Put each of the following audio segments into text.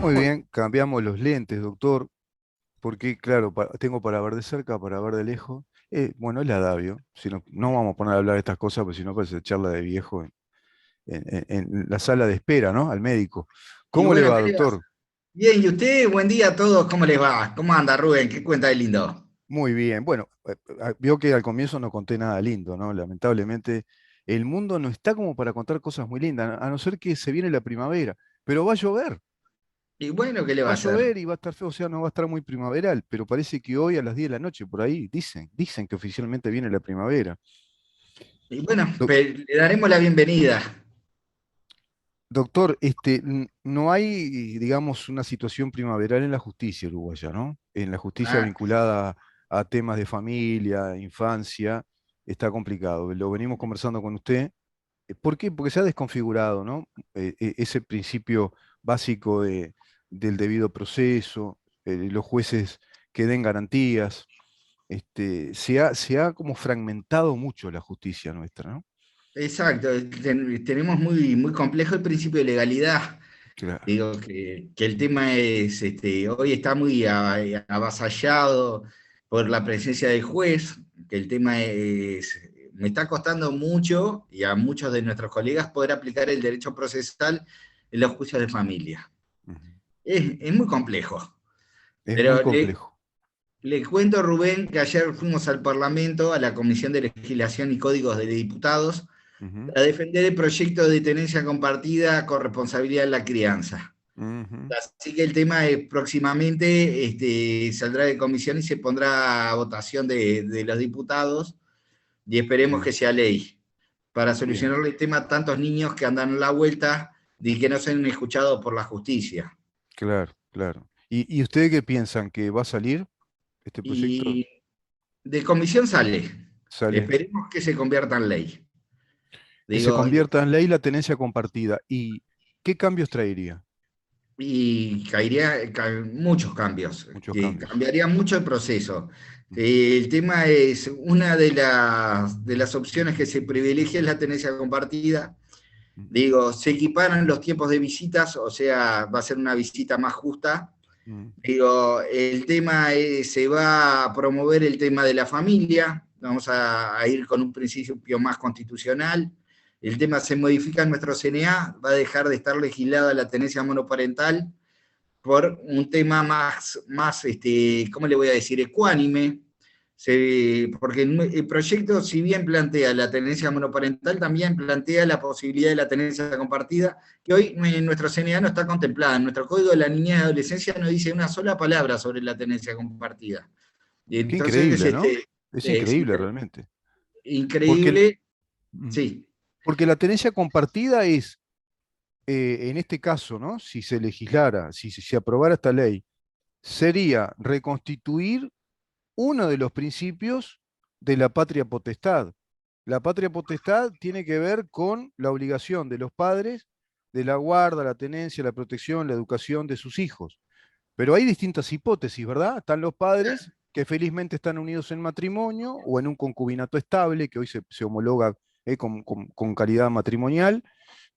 Muy bien, cambiamos los lentes, doctor, porque claro, tengo para ver de cerca, para ver de lejos. Bueno, es la Davio, si no, no vamos a poner a hablar de estas cosas, porque si no parece charla de viejo en la sala de espera, ¿no? Al médico. Y ¿Cómo le bueno, va, ¿qué le vas? doctor? Bien, ¿y usted? Buen día a todos, ¿cómo les va? ¿Cómo anda, Rubén? ¿Qué cuenta de lindo? Muy bien. Bueno, vio que al comienzo no conté nada lindo, ¿no? Lamentablemente, el mundo no está como para contar cosas muy lindas, a no ser que se viene la primavera, pero va a llover. Y bueno, ¿qué le va Va a a hacer? llover y va a estar feo, o sea, no va a estar muy primaveral, pero parece que hoy a las 10 de la noche, por ahí, dicen que oficialmente viene la primavera. Y bueno, Doc- le daremos la bienvenida. Doctor, no hay, digamos, una situación primaveral en la justicia uruguaya, ¿no? En la justicia Ah, vinculada a temas de familia, infancia, está complicado. Lo venimos conversando con usted. ¿Por qué? Porque se ha desconfigurado, ¿no? Ese principio básico del debido proceso, los jueces que den garantías. Se ha como fragmentado mucho la justicia nuestra, ¿no? exacto, tenemos muy complejo el principio de legalidad. Claro. Digo que el tema es, hoy está muy avasallado por la presencia del juez, que el tema es, me está costando mucho y a muchos de nuestros colegas poder aplicar el derecho procesal en los juicios de familia. Ujú. Es muy complejo, Es muy pero complejo. le cuento, Rubén, que ayer fuimos al Parlamento, a la Comisión de Legislación y Códigos de Diputados, Ujú, a defender el proyecto de tenencia compartida con responsabilidad en la crianza. ujú. Así que el tema es, próximamente saldrá de comisión y se pondrá a votación de los diputados y esperemos que Bien, sea ley para bien, solucionar el tema a tantos niños que andan en la vuelta y que no se han escuchado por la justicia. claro, claro. ¿Y ustedes qué piensan? ¿Que va a salir este proyecto? Y de comisión sale. Sale. Esperemos que se convierta en ley. Que se Digo, convierta en ley la tenencia compartida. ¿Y qué cambios traería? y caería muchos cambios, Muchos que cambios. cambiaría mucho el proceso. Ujú, El tema es, una de las opciones que se privilegia es la tenencia compartida. Digo, se equiparan los tiempos de visitas, o sea, va a ser una visita más justa. ujú, Digo, el tema es, se va a promover el tema de la familia, vamos a ir con un principio más constitucional. El tema se modifica en nuestro CNA, va a dejar de estar legislada la tenencia monoparental por un tema más, ¿cómo le voy a decir?, ecuánime, porque el proyecto, si bien plantea la tenencia monoparental, también plantea la posibilidad de la tenencia compartida, que hoy en nuestro CNA no está contemplada. En nuestro Código de la Niñez y Adolescencia no dice una sola palabra sobre la tenencia compartida. Y qué entonces, increíble, ¿no? Es es increíble realmente. Porque, increíble, mm, sí. porque la tenencia compartida es, en este caso, ¿no? Si se legislara, si se aprobara esta ley, sería reconstituir uno de los principios de la patria potestad. La patria potestad tiene que ver con la obligación de los padres de la guarda, la tenencia, la protección, la educación de sus hijos. Pero hay distintas hipótesis, ¿verdad? Están los padres que felizmente están unidos en matrimonio o en un concubinato estable, que hoy se homologa con calidad matrimonial,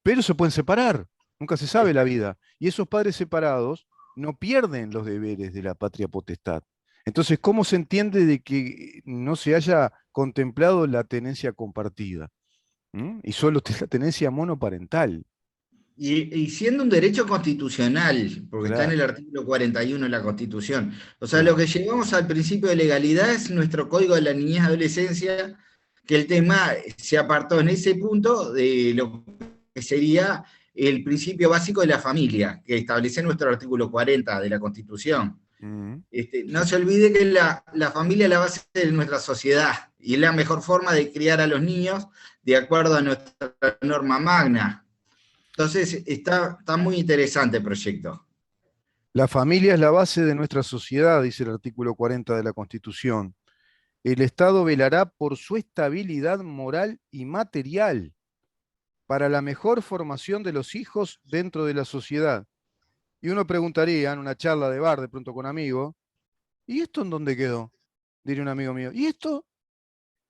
pero se pueden separar, nunca se sabe la vida. Y esos padres separados no pierden los deberes de la patria potestad. Entonces, ¿cómo se entiende de que no se haya contemplado la tenencia compartida? ¿Mm? Y solo la tenencia monoparental. Y siendo un derecho constitucional, porque está en el Claro, artículo 41 de la Constitución. O sea, lo claro. que llegamos al principio de legalidad es nuestro Código de la Niñez y Adolescencia, que el tema se apartó en ese punto de lo que sería el principio básico de la familia, que establece nuestro artículo 40 de la Constitución. Mm, No sí, se olvide que la familia es la base de nuestra sociedad y es la mejor forma de criar a los niños de acuerdo a nuestra norma magna. Entonces, está muy interesante el proyecto. la familia es la base de nuestra sociedad, dice el artículo 40 de la Constitución. El Estado velará por su estabilidad moral y material para la mejor formación de los hijos dentro de la sociedad. Y uno preguntaría en una charla de bar, de pronto con amigos, ¿y esto en dónde quedó? Diría un amigo mío. ¿Y esto?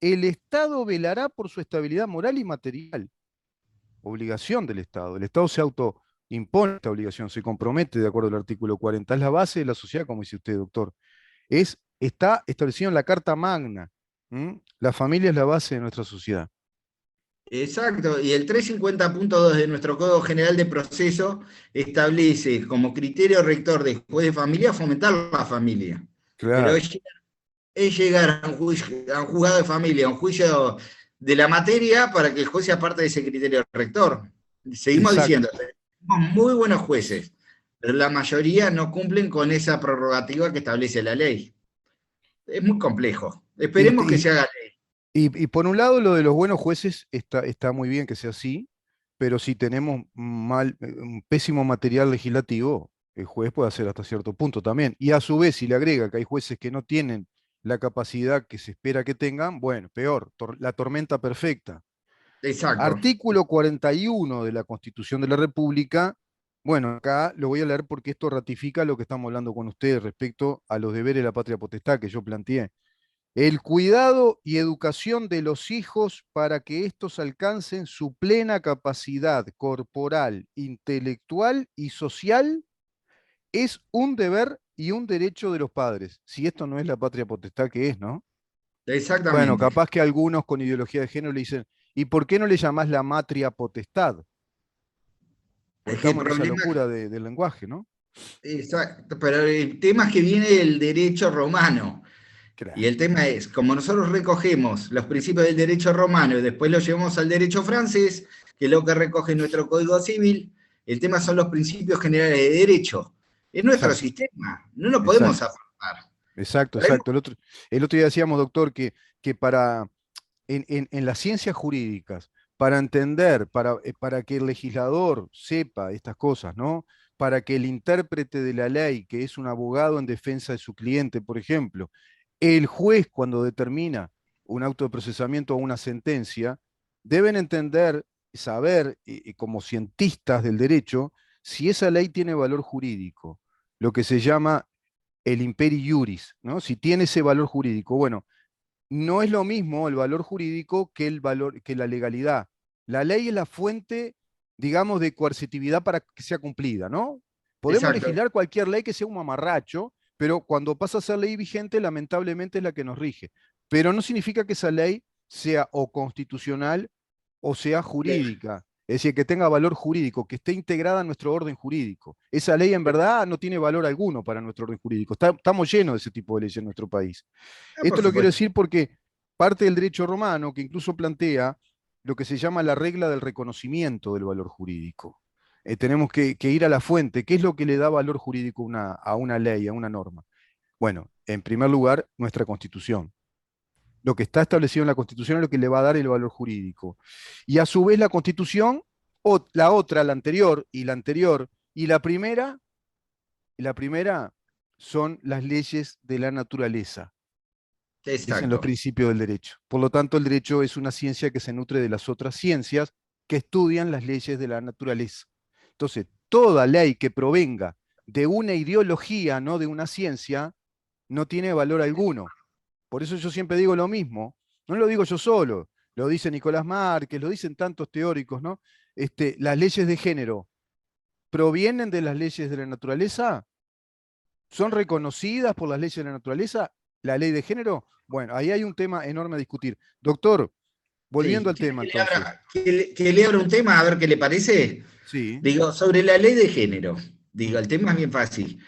El Estado velará por su estabilidad moral y material. Obligación del Estado. El Estado se impone esta obligación, se compromete de acuerdo al artículo 40. Es la base de la sociedad, como dice usted, doctor. Está establecido en la Carta Magna. ¿Mm? La familia es la base de nuestra sociedad. Exacto, y el 350.2 de nuestro Código General de Proceso establece como criterio rector de juez de familia fomentar la familia. Pero Claro, es llegar a un juzgado de familia, a un juicio de la materia para que el juez sea parte de ese criterio rector. Seguimos diciendo, exacto. tenemos muy buenos jueces, pero la mayoría no cumplen con esa prerrogativa que establece la ley. Es muy complejo. Y, Esperemos que y- se haga ley. y por un lado, lo de los buenos jueces está muy bien que sea así, pero si tenemos un pésimo material legislativo, el juez puede hacer hasta cierto punto también. Y a su vez, si le agrega que hay jueces que no tienen la capacidad que se espera que tengan, bueno, peor, la tormenta perfecta. Exacto. Artículo 41 de la Constitución de la República. Bueno, acá lo voy a leer porque esto ratifica lo que estamos hablando con ustedes respecto a los deberes de la patria potestad que yo planteé. El cuidado y educación de los hijos para que éstos alcancen su plena capacidad corporal, intelectual y social es un deber y un derecho de los padres. Si esto no es la patria potestad, ¿qué es, no? Bueno, Exactamente. capaz que algunos con ideología de género le dicen, ¿y por qué no le llamás la matria potestad? Porque Es que el estamos en esa problema, locura del lenguaje, ¿no? exacto, pero el tema es que viene del derecho romano. Y Claro, el tema es, como nosotros recogemos los principios del derecho romano y después los llevamos al derecho francés, que es lo que recoge nuestro Código Civil, el tema son los principios generales de derecho. Es nuestro exacto, sistema, no lo podemos exacto, apartar. exacto, Traemos- exacto. El otro día decíamos, doctor, que en las ciencias jurídicas, para entender, para que el legislador sepa estas cosas, ¿no? Para que el intérprete de la ley, que es un abogado en defensa de su cliente, por ejemplo, el juez cuando determina un auto de procesamiento o una sentencia, deben entender, saber, como cientistas del derecho, si esa ley tiene valor jurídico, lo que se llama el imperi juris, ¿no? Si tiene ese valor jurídico. Bueno, no es lo mismo el valor jurídico que el valor, que la legalidad. La ley es la fuente, digamos, de coercitividad para que sea cumplida, ¿no? Podemos exacto, legislar cualquier ley que sea un mamarracho, pero cuando pasa a ser ley vigente, lamentablemente es la que nos rige. Pero no significa que esa ley sea o constitucional o sea jurídica. Es decir, que tenga valor jurídico, que esté integrada en nuestro orden jurídico. Esa ley en verdad no tiene valor alguno para nuestro orden jurídico. Estamos llenos de ese tipo de leyes en nuestro país. por Esto lo quiero supuesto. decir porque parte del derecho romano, que incluso plantea lo que se llama la regla del reconocimiento del valor jurídico. Tenemos que ir a la fuente. ¿Qué es lo que le da valor jurídico a una ley, a una norma? Bueno, en primer lugar, nuestra Constitución. Lo que está establecido en la Constitución es lo que le va a dar el valor jurídico. Y a su vez la Constitución, o la otra, la anterior, y la primera son las leyes de la naturaleza, dicen los Exacto. principios del derecho. Por lo tanto, el derecho es una ciencia que se nutre de las otras ciencias que estudian las leyes de la naturaleza. Entonces, toda ley que provenga de una ideología, no de una ciencia, no tiene valor alguno. Por eso yo siempre digo lo mismo, no lo digo yo solo, lo dice Nicolás Márquez, lo dicen tantos teóricos, ¿no? Las leyes de género provienen de las leyes de la naturaleza, son reconocidas por las leyes de la naturaleza, la ley de género. Bueno, ahí hay un tema enorme a discutir. Doctor, volviendo Sí, al tema entonces. que le abra un tema a ver qué le parece. Sí. Digo, sobre la ley de género. Digo, Mm, el tema es bien fácil.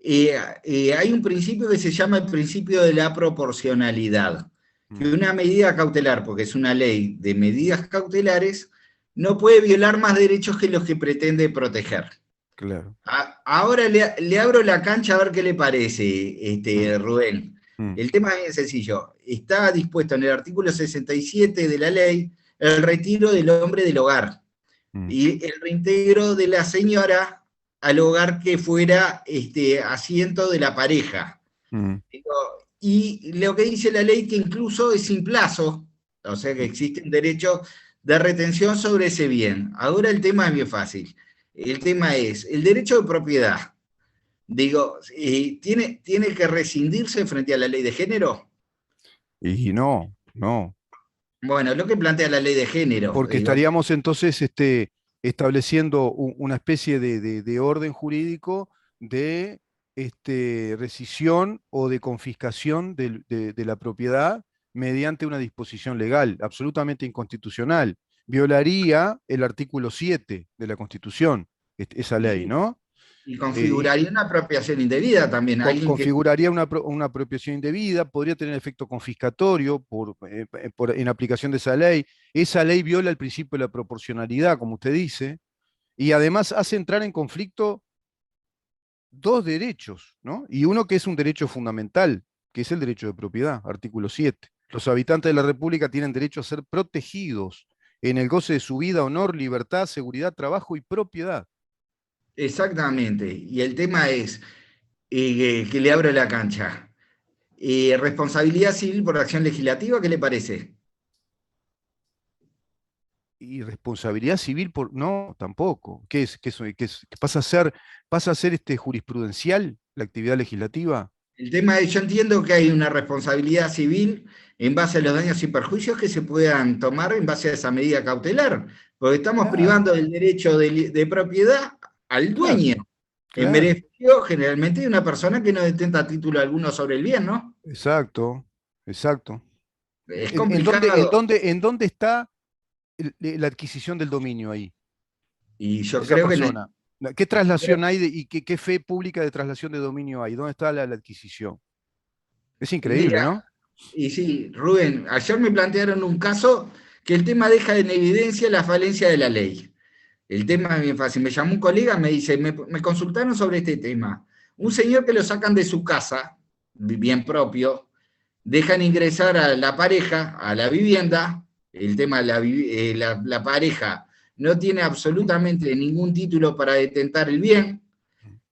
Hay un principio que se llama el principio de la proporcionalidad, que mm, una medida cautelar, porque es una ley de medidas cautelares, no puede violar más derechos que los que pretende proteger. claro. Ahora le abro la cancha a ver qué le parece, Mm, Rubén. mm, El tema es bien sencillo. Está dispuesto en el artículo 67 de la ley el retiro del hombre del hogar mm, y el reintegro de la señora al hogar que fuera asiento de la pareja. mm, Y lo que dice la ley que incluso es sin plazo, o sea que mm. existe un derecho de retención sobre ese bien. Ahora el tema es bien fácil. El tema es el derecho de propiedad. Digo, ¿tiene que rescindirse frente a la ley de género? Y no, no. Bueno, lo que plantea la ley de género, Porque digo, estaríamos entonces estableciendo una especie de orden jurídico de rescisión o de confiscación de la propiedad mediante una disposición legal, absolutamente inconstitucional. Violaría el artículo 7 de la Constitución, esa Y ley, sí, ¿no? y Y configuraría una apropiación indebida también. Alguien que configuraría una apropiación indebida, podría tener efecto confiscatorio en aplicación de esa ley. Esa ley viola el principio de la proporcionalidad, como usted dice, y además hace entrar en conflicto dos derechos, ¿no? Y uno que es un derecho fundamental, que es el derecho de propiedad, artículo 7. Los habitantes de la República tienen derecho a ser protegidos en el goce de su vida, honor, libertad, seguridad, trabajo y propiedad. exactamente. Y el tema es que le abro la cancha. Responsabilidad civil por acción legislativa, ¿qué le parece? Y responsabilidad civil por. No, tampoco. ¿Qué es? ¿Que pasa a ser jurisprudencial la actividad legislativa? El tema es, yo entiendo que hay una responsabilidad civil en base a los daños y perjuicios que se puedan tomar en base a esa medida cautelar, porque estamos Claro, privando del derecho de propiedad al claro, dueño, en claro. beneficio generalmente de una persona que no detenta título alguno sobre el bien, ¿no? Exacto, exacto. Es En complicado dónde, está la adquisición del dominio ahí, y de yo esa creo que persona? ¿Qué traslación hay y qué fe pública de traslación de dominio hay? ¿Dónde está la adquisición? Es increíble, mira, ¿no? y sí, Rubén, ayer me plantearon un caso que el tema deja en evidencia la falencia de la ley. El tema es bien fácil. Me llamó un colega, me dice, me consultaron sobre este tema. Un señor que lo sacan de su casa, bien propio, dejan ingresar a la pareja a la vivienda. El tema de la pareja no tiene absolutamente ningún título para detentar el bien.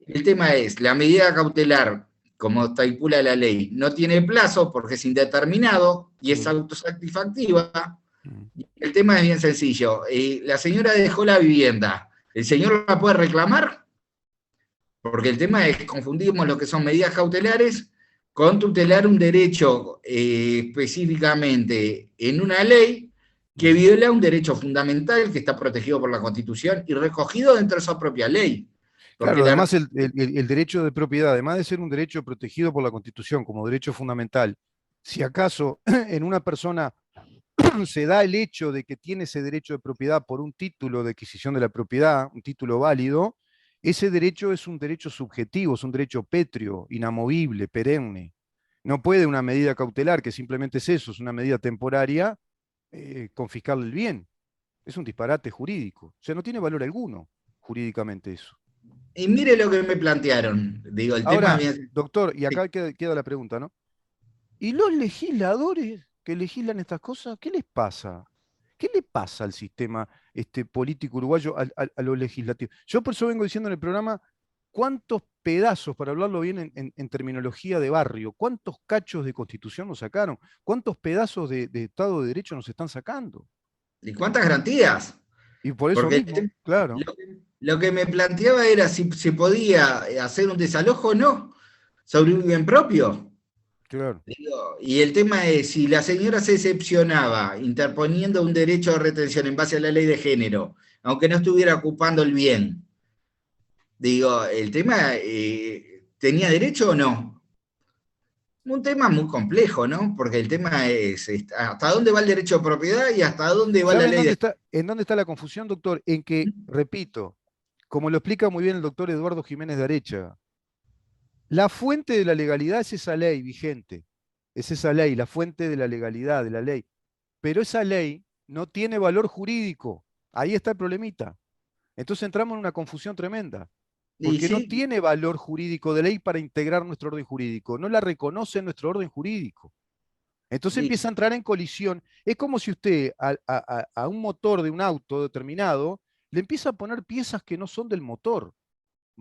El tema es, la medida cautelar, como estipula la ley, no tiene plazo porque es indeterminado y es Mm, autosatisfactiva. mm. El tema es bien sencillo. La señora dejó la vivienda. ¿El señor la puede reclamar? Porque el tema es que confundimos lo que son medidas cautelares con tutelar un derecho específicamente en una ley que Mm. viola un derecho fundamental que está protegido por la Constitución y recogido dentro de esa propia ley. Porque Claro, la, además el derecho de propiedad, además de ser un derecho protegido por la Constitución como derecho fundamental, si acaso en una persona se da el hecho de que tiene ese derecho de propiedad por un título de adquisición de la propiedad, un título válido, ese derecho es un derecho subjetivo, es un derecho pétreo, inamovible, perenne. No puede una medida cautelar, que simplemente es eso, es una medida temporaria, confiscarle el bien. Es un disparate jurídico. O sea, no tiene valor alguno jurídicamente eso. y mire lo que me plantearon. Digo, el tema Ahora, bien. doctor, y Sí. acá queda la pregunta, ¿no? ¿Y los legisladores que legislan estas cosas, qué les pasa? ¿Qué le pasa al sistema político uruguayo, a lo legislativo? Yo por eso vengo diciendo en el programa cuántos pedazos, para hablarlo bien en terminología de barrio, cuántos cachos de constitución nos sacaron, cuántos pedazos de Estado de Derecho nos están sacando. ¿Y cuántas garantías? Y por eso Porque mismo, claro, lo que me planteaba era si se podía hacer un desalojo o no sobre un bien propio. claro. Digo, y el tema es, si la señora se excepcionaba interponiendo un derecho de retención en base a la ley de género, aunque no estuviera ocupando el bien, digo, el tema, ¿tenía derecho o no? Un tema muy complejo, ¿no? Porque el tema es hasta dónde va el derecho de propiedad y hasta dónde va la ¿Sabe ley de... en dónde está la confusión, doctor? En que, repito, como lo explica muy bien el doctor Eduardo Jiménez de Arecha, la fuente de la legalidad es esa ley vigente, es esa ley, la fuente de la legalidad, de la ley. Pero esa ley no tiene valor jurídico. Ahí está el problemita. Entonces entramos en una confusión tremenda, Y porque no sí, tiene valor jurídico de ley para integrar nuestro orden jurídico, no la reconoce en nuestro orden jurídico. Entonces y, empieza a entrar en colisión. Es como si usted a un motor de un auto determinado le empieza a poner piezas que no son del motor.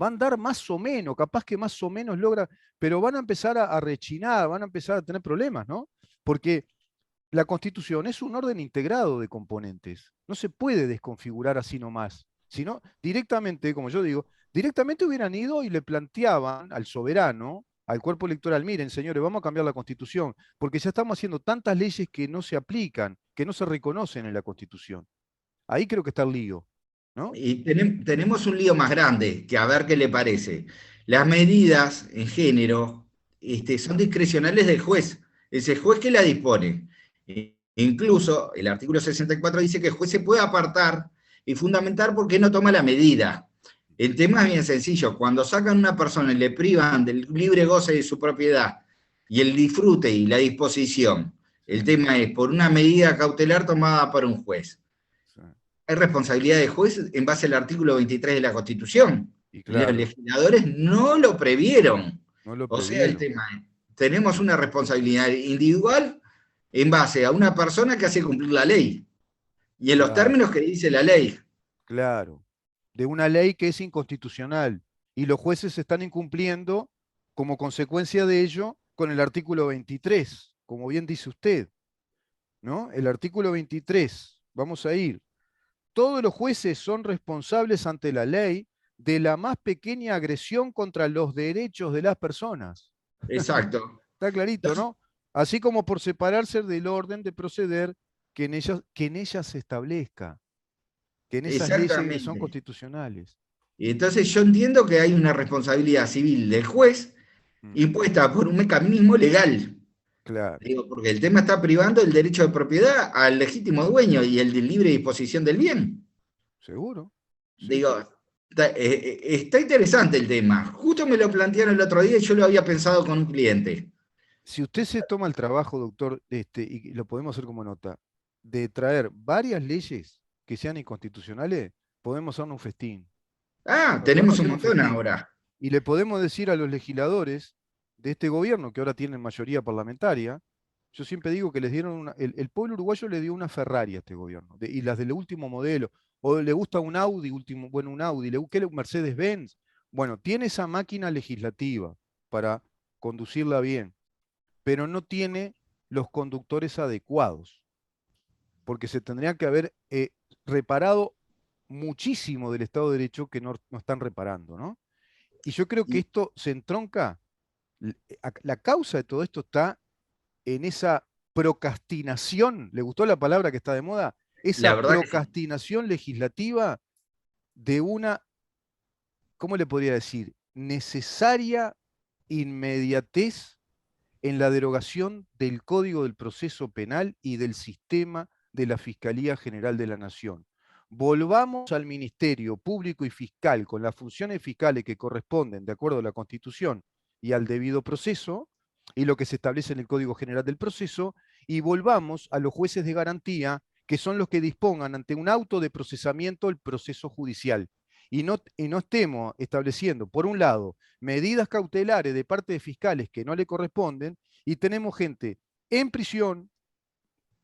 Va a andar más o menos, capaz que más o menos logra, pero van a empezar a rechinar, van a empezar a tener problemas, ¿no? Porque la Constitución es un orden integrado de componentes. No se puede desconfigurar así nomás. Sino directamente, como yo digo, directamente hubieran ido y le planteaban al soberano, al cuerpo electoral, miren, señores, vamos a cambiar la Constitución, porque ya estamos haciendo tantas leyes que no se aplican, que no se reconocen en la Constitución. Ahí creo que está el lío. ¿no? Y tenemos un lío más grande, que a ver qué le parece. Las medidas en género son discrecionales del juez. Es el juez que la dispone. Incluso el artículo 64 dice que el juez se puede apartar y fundamentar por qué no toma la medida. El tema es bien sencillo. Cuando sacan a una persona y le privan del libre goce de su propiedad y el disfrute y la disposición, el Sí, tema es por una medida cautelar tomada por un juez. sí. Hay responsabilidad de juez en base al artículo 23 de la Constitución. Y Los claro, legisladores no lo previeron. no lo O sea, el previeron. tema es, tenemos una responsabilidad individual en base a una persona que hace cumplir la ley y en los Claro, términos que dice la ley. claro. De una ley que es inconstitucional y los jueces están incumpliendo como consecuencia de ello con el artículo 23, como bien dice usted, ¿no? El artículo 23, vamos a ir. Todos los jueces son responsables ante la ley de la más pequeña agresión contra los derechos de las personas. Exacto. Está clarito, Entonces, ¿no? Así como por separarse del orden de proceder que en ellas se establezca, que en esas leyes que son exactamente. constitucionales. Y entonces yo entiendo que hay una responsabilidad civil del juez Mm, impuesta por un mecanismo legal. claro, Digo, porque el tema está privando el derecho de propiedad al legítimo dueño y el de libre disposición del bien. seguro. Sí, Digo, sí. está interesante el tema. Justo me lo plantearon el otro día y yo lo había pensado con un cliente. Si usted se toma el trabajo, doctor, y lo podemos hacer como nota, de traer varias leyes que sean inconstitucionales, podemos hacer un festín. Ah, Podemos tenemos un hacer un montón festín. ahora. Y le podemos decir a los legisladores de este gobierno, que ahora tienen mayoría parlamentaria, yo siempre digo que les dieron el pueblo uruguayo le dio una Ferrari a este gobierno, y las del último modelo, o le gusta un Audi, último, bueno, un Audi, ¿qué un Mercedes-Benz? Bueno, tiene esa máquina legislativa para conducirla bien, pero no tiene los conductores adecuados, porque se tendría que haber reparado muchísimo del Estado de Derecho que no están reparando, ¿no? Y yo creo que Y esto se entronca, la causa de todo esto está en esa procrastinación, ¿le gustó la palabra que está de moda? Esa la verdad que sí. procrastinación legislativa de una, ¿cómo le podría decir? Necesaria inmediatez en la derogación del Código del Proceso Penal y del sistema de la Fiscalía General de la Nación. Volvamos al Ministerio Público y Fiscal con las funciones fiscales que corresponden de acuerdo a la Constitución y al debido proceso y lo que se establece en el Código General del Proceso, y volvamos a los jueces de garantía, que son los que dispongan ante un auto de procesamiento el proceso judicial. Y no estemos estableciendo, por un lado, medidas cautelares de parte de fiscales que no le corresponden, y tenemos gente en prisión,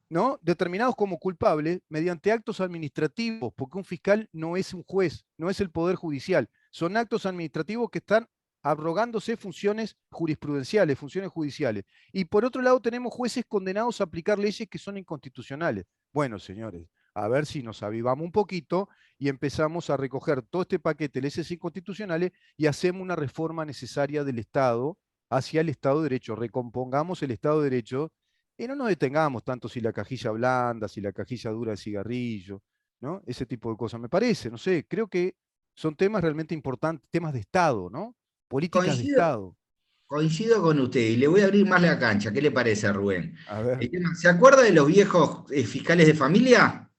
¿no? Determinados como culpables mediante actos administrativos, porque un fiscal no es un juez, no es el Poder Judicial, son actos administrativos que están abrogándose funciones jurisprudenciales, funciones judiciales. Y por otro lado tenemos jueces condenados a aplicar leyes que son inconstitucionales. Bueno, señores, a ver si nos avivamos un poquito y empezamos a recoger todo este paquete de leyes inconstitucionales y hacemos una reforma necesaria del Estado hacia el Estado de Derecho. Recompongamos el Estado de Derecho y no nos detengamos tanto si la cajilla blanda, si la cajilla dura de cigarrillo, ¿no? Ese tipo de cosas. Me parece, no sé, creo que son temas realmente importantes, temas de Estado, ¿no? Políticas de Coincido, Estado. coincido con usted y le voy a abrir más la cancha. ¿Qué le parece, Rubén? A ver, ¿Se acuerda de los viejos fiscales de familia?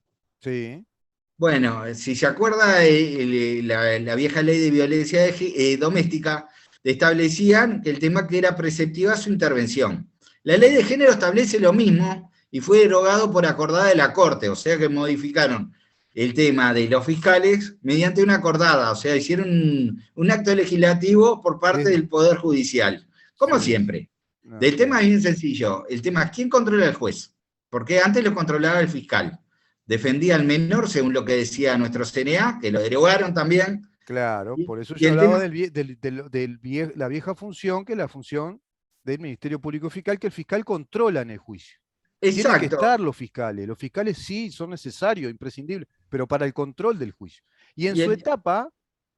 sí, Bueno, si se acuerda, la vieja ley de violencia doméstica establecían que el tema que era preceptiva su intervención. La ley de género establece lo mismo y fue derogado por acordada de la Corte, o sea que modificaron el tema de los fiscales mediante una acordada, o sea, hicieron un acto legislativo por parte es, del Poder Judicial, como sí, siempre. no, El tema claro. es bien sencillo, el tema es quién controla al juez, porque antes lo controlaba el fiscal defendía al menor, según lo que decía nuestro CNA, que lo derogaron también. Claro, Y, por eso y yo el hablaba tema, la vieja función, que es la función del Ministerio Público Fiscal, que el fiscal controla en el juicio. Tienen que exacto, estar los fiscales sí son necesarios, imprescindibles, pero para el control del juicio. Y en y su el, etapa,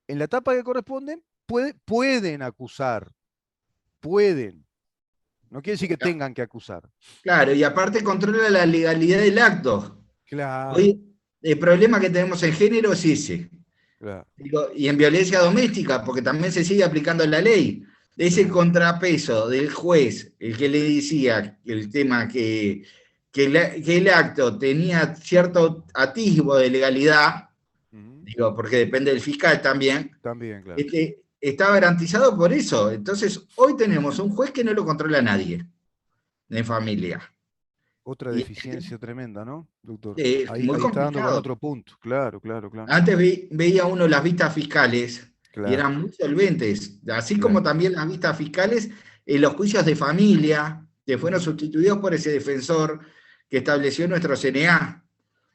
en la etapa que corresponde, pueden acusar, pueden. No quiere decir que tengan que acusar. claro, y aparte controla la legalidad del acto. Claro, Hoy, el problema que tenemos en género es ese. Claro, Digo, y en violencia doméstica, porque también se sigue aplicando la ley. Ese claro. contrapeso del juez, el que le decía el tema que el acto tenía cierto atisbo de legalidad, Ujú. digo, porque depende del fiscal también, También, claro. está garantizado por eso. Entonces, hoy tenemos un juez que no lo controla nadie en familia. Otra Y deficiencia tremenda, ¿no, doctor? es Ahí, muy ahí está dando con complicado. otro punto. Claro, claro, claro. Antes veía uno las vistas fiscales y Claro, eran muy solventes, así como claro, también las vistas fiscales en los juicios de familia, que fueron ujú, sustituidos por ese defensor que estableció nuestro CNA.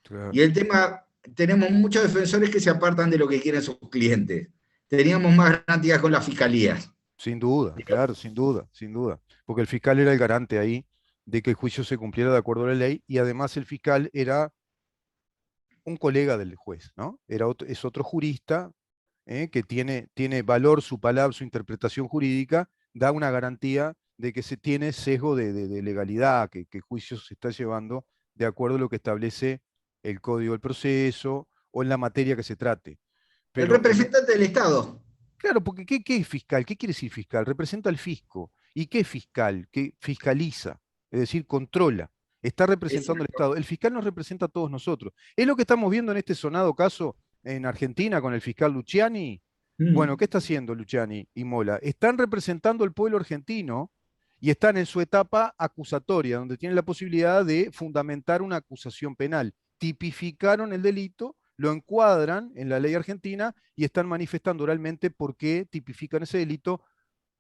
Y claro. el tema, tenemos muchos defensores que se apartan de lo que quieren sus clientes. Teníamos más garantías con las fiscalías. Sin duda, claro, sin duda, sin duda. Porque el fiscal era el garante ahí de que el juicio se cumpliera de acuerdo a la ley y además el fiscal era un colega del juez, ¿no? Es otro jurista que tiene valor su palabra, su interpretación jurídica, da una garantía de que se tiene sesgo de legalidad, que el juicio se está llevando de acuerdo a lo que establece el Código del Proceso o en la materia que se trate. El Pero representante del Estado. claro, porque ¿qué es fiscal? ¿Qué quiere decir fiscal? Representa al fisco. ¿Y qué es fiscal? Que fiscaliza, es decir, controla. Está representando al Exacto. Estado. El fiscal nos representa a todos nosotros. Es lo que estamos viendo en este sonado caso en Argentina con el fiscal Luciani. Bueno, ¿qué Mm. está haciendo Luciani y Mola? Están representando al pueblo argentino y están en su etapa acusatoria, donde tienen la posibilidad de fundamentar una acusación penal. Tipificaron el delito, lo encuadran en la ley argentina y están manifestando oralmente por qué tipifican ese delito,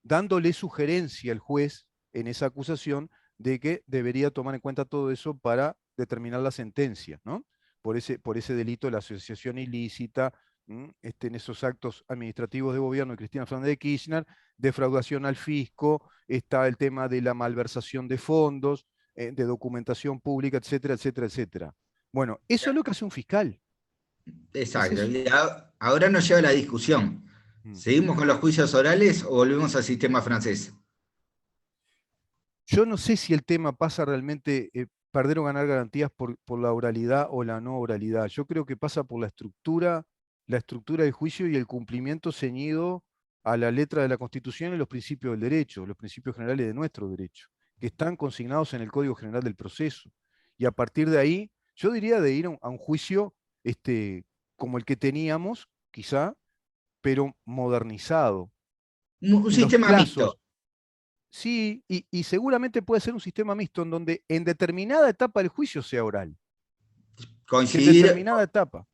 dándole sugerencia al juez en esa acusación de que debería tomar en cuenta todo eso para determinar la sentencia, ¿no? Por ese delito de la asociación ilícita, en esos actos administrativos de gobierno de Cristina Fernández de Kirchner, defraudación al fisco, está el tema de la malversación de fondos, de documentación pública, etcétera, etcétera, etcétera. Bueno, eso es lo que hace un fiscal, es Exacto. eso. Y ahora nos lleva la discusión. Mm. ¿Seguimos con los juicios orales o volvemos al sistema francés? Yo no sé si el tema pasa realmente, perder o ganar garantías por la oralidad o la no oralidad. Yo creo que pasa por la estructura del juicio y el cumplimiento ceñido a la letra de la Constitución y los principios del derecho, los principios generales de nuestro derecho, que están consignados en el Código General del Proceso. Y a partir de ahí, yo diría de ir a un juicio como el que teníamos, quizá, pero modernizado. Un Los sistema mixto. plazos, sí, y seguramente puede ser un sistema mixto en donde en determinada etapa del juicio sea oral, en Coincidir, determinada etapa.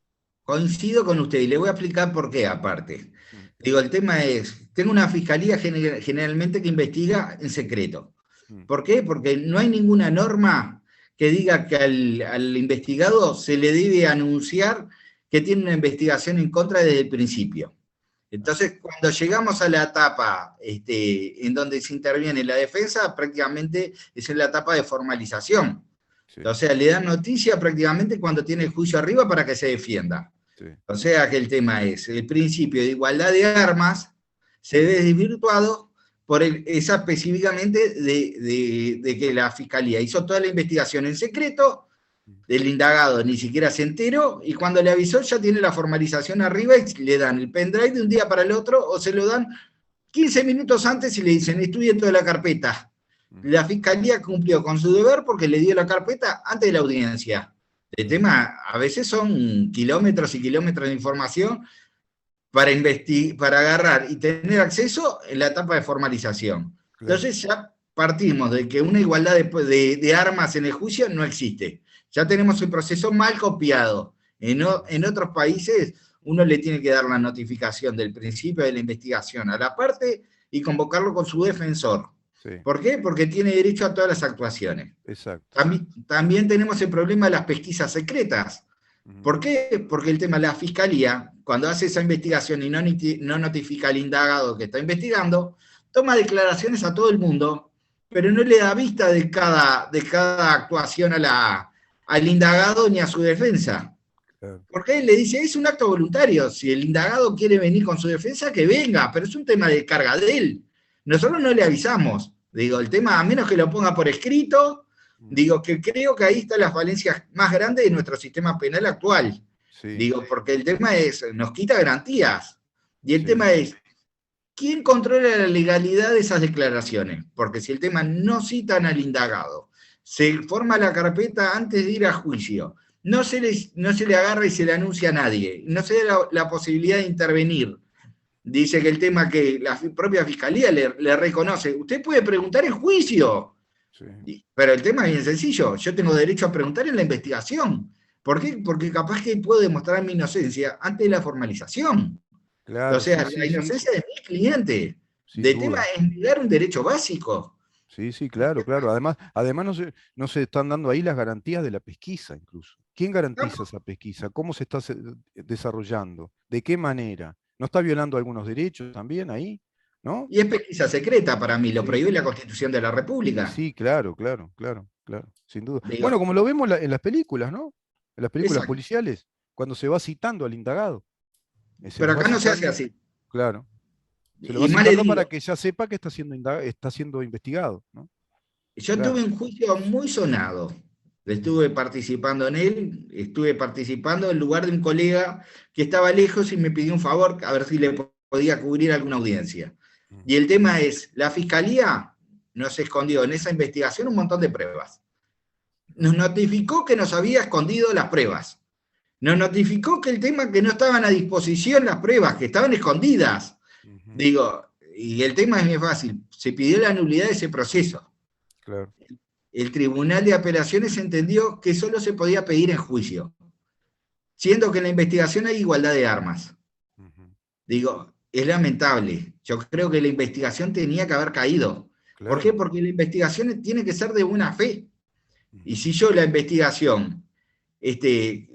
coincido con usted y le voy a explicar por qué aparte. Mm, Digo, el tema es, tengo una fiscalía generalmente que investiga en secreto. mm, ¿Por qué? Porque no hay ninguna norma que diga que al investigado se le debe anunciar que tiene una investigación en contra desde el principio. claro, Entonces, cuando llegamos a la etapa en donde se interviene la defensa, prácticamente es en la etapa de formalización. sí, O sea, le dan noticia prácticamente cuando tiene el juicio arriba para que se defienda. sí, O sea que el tema es, el principio de igualdad de armas se ve desvirtuado por esa específicamente de que la fiscalía hizo toda la investigación en secreto, mm, el indagado ni siquiera se enteró, y cuando le avisó ya tiene la formalización arriba y le dan el pendrive de un día para el otro o se lo dan 15 minutos antes y le dicen, estudie toda la carpeta. mm, La fiscalía cumplió con su deber porque le dio la carpeta antes de la audiencia. El mm, tema a veces son kilómetros y kilómetros de información para agarrar y tener acceso en la etapa de formalización. claro, Entonces ya partimos de que una igualdad de armas en el juicio no existe. Ya tenemos el proceso mal copiado. En otros países uno le tiene que dar la notificación del principio de la investigación a la parte y convocarlo con su defensor. sí, ¿Por qué? Porque tiene derecho a todas las actuaciones. exacto. También tenemos el problema de las pesquisas secretas. Ujú, ¿Por qué? Porque el tema de la fiscalía, cuando hace esa investigación y no notifica al indagado que está investigando, toma declaraciones a todo el mundo, pero no le da vista de cada actuación al indagado ni a su defensa. claro, Porque él le dice, es un acto voluntario, si el indagado quiere venir con su defensa, que venga, pero es un tema de carga de él. Nosotros no le avisamos. Digo, el tema, a menos que lo ponga por escrito, mm, Digo, que creo que ahí está la falencia más grande de nuestro sistema penal actual. sí, Digo, porque el tema es, nos quita garantías. Y el sí, tema es, ¿quién controla la legalidad de esas declaraciones? Porque si el tema no citan al indagado, se forma la carpeta antes de ir a juicio, no se le agarra y se le anuncia a nadie, no se da la posibilidad de intervenir. Dice que el tema que la propia fiscalía le reconoce, usted puede preguntar en juicio, sí. pero el tema es bien sencillo, yo tengo derecho a preguntar en la investigación. ¿Por qué? Porque capaz que puedo demostrar mi inocencia antes de la formalización. O Claro, sea, sí, la sí, sí, inocencia de mi cliente. sin De tema duda. es negar un derecho básico. Sí, sí, claro, claro. Además no se están dando ahí las garantías de la pesquisa, incluso. ¿Quién garantiza esa pesquisa? ¿Cómo se está desarrollando? ¿De qué manera? ¿No está violando algunos derechos también ahí? ¿No? Y es pesquisa secreta para mí, lo Sí. prohíbe la Constitución de la Y República. sí, claro, claro, claro, claro, sin duda. Digo, Bueno, como lo vemos en las películas, ¿no? En las películas exacto. policiales, cuando se va citando al indagado, se Pero los va acá no se hace citando, así. claro, se lo va Y más le citando para digo, que ya sepa que está siendo investigado, ¿no? yo Claro. tuve un juicio muy sonado. Estuve participando en él, estuve participando en lugar de un colega que estaba lejos y me pidió un favor a ver si le podía cubrir alguna audiencia. Ujú, Y el tema es, la fiscalía nos escondió en esa investigación un montón de pruebas. Nos notificó que nos había escondido las pruebas. Nos notificó que el tema que no estaban a disposición las pruebas, que estaban escondidas. ujú, Digo, y el tema es muy fácil, se pidió la nulidad de ese proceso. claro. El Tribunal de Apelaciones entendió que solo se podía pedir en juicio, siendo que en la investigación hay igualdad de armas. Ujú, Digo, es lamentable. Yo creo que la investigación tenía que haber caído. ¿Por qué? claro. Porque la investigación tiene que ser de buena fe. Y Ujú, si yo la investigación,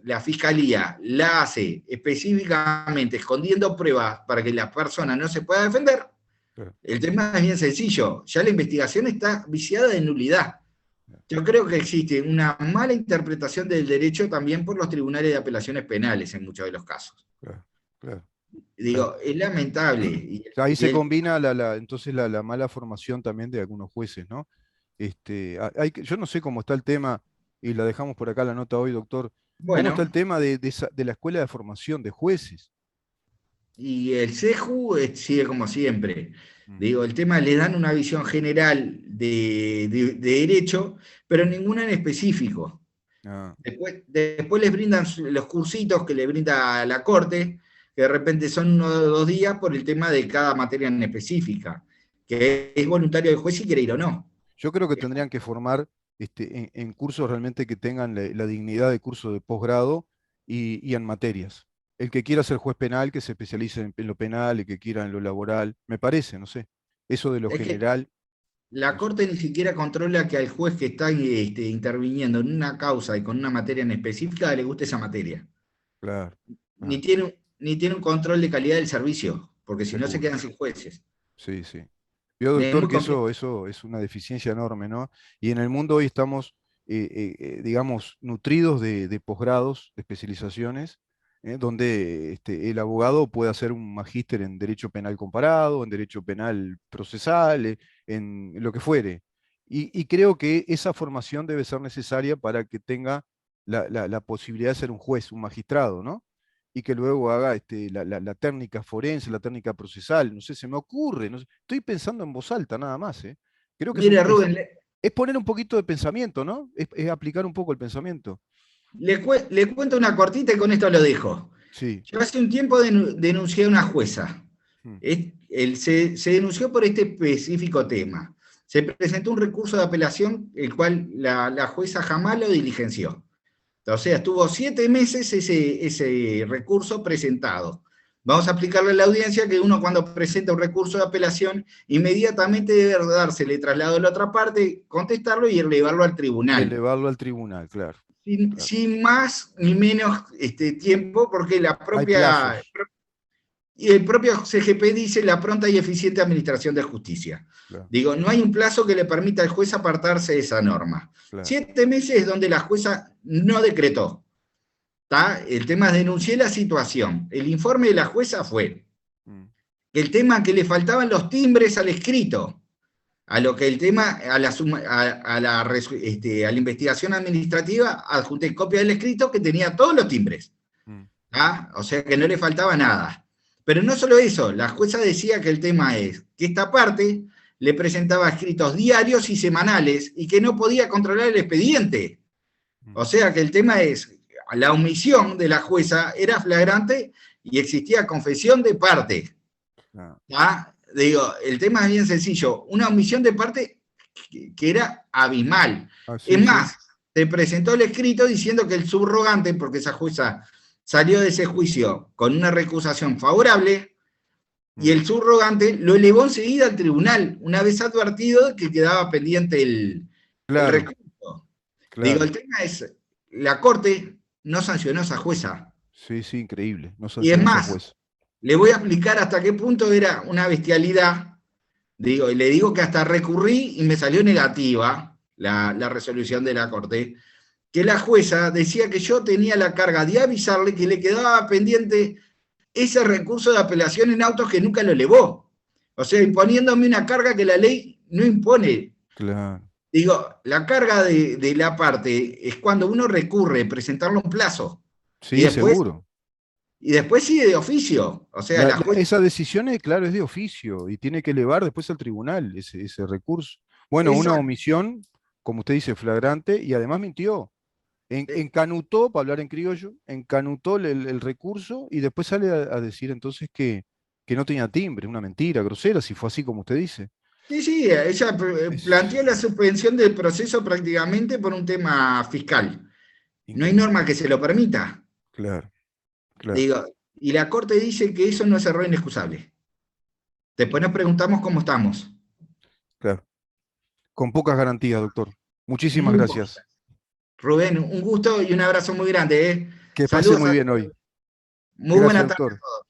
la fiscalía la hace específicamente escondiendo pruebas para que la persona no se pueda defender, claro, el tema es bien sencillo. Ya la investigación está viciada de nulidad. claro, Yo creo que existe una mala interpretación del derecho también por los tribunales de apelaciones penales en muchos de los casos. claro, claro, claro. Digo, es lamentable. Y, Ahí y se el, combina entonces la mala formación también de algunos jueces, ¿no? Yo no sé cómo está el tema, y la dejamos por acá la nota hoy, doctor. ¿Cómo está bueno, el tema de la escuela de formación de jueces? y el CEJU sigue como siempre. Ujú. Digo, el tema le dan una visión general de derecho, pero ninguna en específico. Ah, Después les brindan los cursitos que le brinda la Corte, que de repente son 1 o 2 días por el tema de cada materia en específica, que es voluntario del juez si quiere ir o no. yo creo que tendrían que formar en cursos realmente que tengan la dignidad de curso de posgrado y en materias. El que quiera ser juez penal, que se especialice en lo penal, el que quiera en lo laboral, me parece, no sé. Eso de lo Es que general, la no sé. Corte ni siquiera controla que al juez que está interviniendo en una causa y con una materia en específica le guste esa materia. Claro. Ni Ah, tiene, ni tiene un control de calidad del servicio, porque si no se seguro. quedan sin jueces. Sí, sí. Vio, Es doctor, muy que complejo. eso es una deficiencia enorme, ¿no? Y en el mundo hoy estamos, digamos, nutridos de posgrados, de especializaciones, donde el abogado puede hacer un magíster en derecho penal comparado, en derecho penal procesal, en lo que fuere. Y creo que esa formación debe ser necesaria para que tenga la posibilidad de ser un juez, un magistrado, ¿no? Y que luego haga la técnica forense, la técnica procesal, no sé, se me ocurre, no sé, estoy pensando en voz alta nada más, ¿eh? Creo que Mire, Rubén, es poner un poquito de pensamiento, ¿no? Es aplicar un poco el pensamiento. le cuento una cortita y con esto lo dejo. Sí. Yo hace un tiempo denuncié a una jueza. Mm, Se denunció por este específico tema. Se presentó un recurso de apelación, el cual la jueza jamás lo diligenció. O sea, estuvo 7 meses ese recurso presentado. Vamos a aplicarle a la audiencia que uno cuando presenta un recurso de apelación, inmediatamente debe dársele traslado a la otra parte, contestarlo y elevarlo al tribunal. elevarlo al tribunal, claro, claro. Sin más ni menos tiempo, porque Hay plazos, y el propio CGP dice la pronta y eficiente administración de justicia. claro, Digo, no hay un plazo que le permita al juez apartarse de esa norma. claro. 7 meses es donde la jueza no decretó. ¿Tá? El tema es denuncié la situación. El informe de la jueza fue Mm, que el tema que le faltaban los timbres al escrito. a lo que el tema, a la investigación administrativa, adjunté copia del escrito que tenía todos los timbres. ¿Ah? O sea que no le faltaba nada. Pero no solo eso, la jueza decía que el tema es que esta parte le presentaba escritos diarios y semanales y que no podía controlar el expediente. O sea que el tema es, la omisión de la jueza era flagrante y existía confesión de parte. ¿Ah? Digo, el tema es bien sencillo, una omisión de parte que era abismal. Es más, te presentó el escrito diciendo que el subrogante, porque esa jueza salió de ese juicio con una recusación favorable, y el subrogante lo elevó enseguida al tribunal, una vez advertido que quedaba pendiente el recurso. Digo, el tema es, la Corte no sancionó a esa jueza. Sí, sí, increíble. No y es sancionó a esa más, jueza. le voy a explicar hasta qué punto era una bestialidad. Digo, y le digo que hasta recurrí y me salió negativa la resolución de la Corte, que la jueza decía que yo tenía la carga de avisarle que le quedaba pendiente ese recurso de apelación en autos que nunca lo elevó. O sea, imponiéndome una carga que la ley no impone. Claro. Digo, la carga de la parte es cuando uno recurre, presentarlo en plazo. Sí, y después, seguro. Y después sigue de oficio. O sea, la jueza... Esa decisión, claro, es de oficio y tiene que elevar después al tribunal ese recurso. Bueno, una omisión, como usted dice, flagrante, y además mintió. Encanutó, para hablar en criollo, encanutó el recurso y después sale a decir entonces que no tenía timbre, una mentira grosera, si fue así como usted dice. Sí, sí, ella planteó la suspensión del proceso prácticamente por un tema fiscal. No hay norma que se lo permita. Claro, claro. Digo, y la Corte dice que eso no es error inexcusable. Después nos preguntamos cómo estamos. Claro. Con pocas garantías, doctor. Muchísimas Muy gracias. poca. Rubén, un gusto y un abrazo muy grande. ¿Eh? Que pase Saludos muy bien hoy. Muy buena tarde doctor. a todos.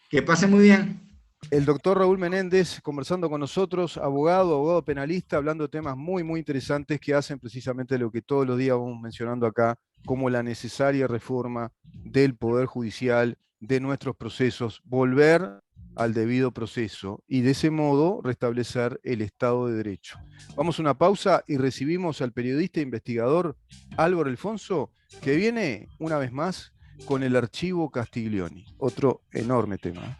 Que pase muy bien. El doctor Raúl Menéndez conversando con nosotros, abogado penalista, hablando de temas muy, muy interesantes que hacen precisamente lo que todos los días vamos mencionando acá, como la necesaria reforma del Poder Judicial, de nuestros procesos, volver al debido proceso y de ese modo restablecer el Estado de Derecho. Vamos a una pausa y recibimos al periodista e investigador Álvaro Alfonso, que viene una vez más con el archivo Castiglioni, otro enorme tema.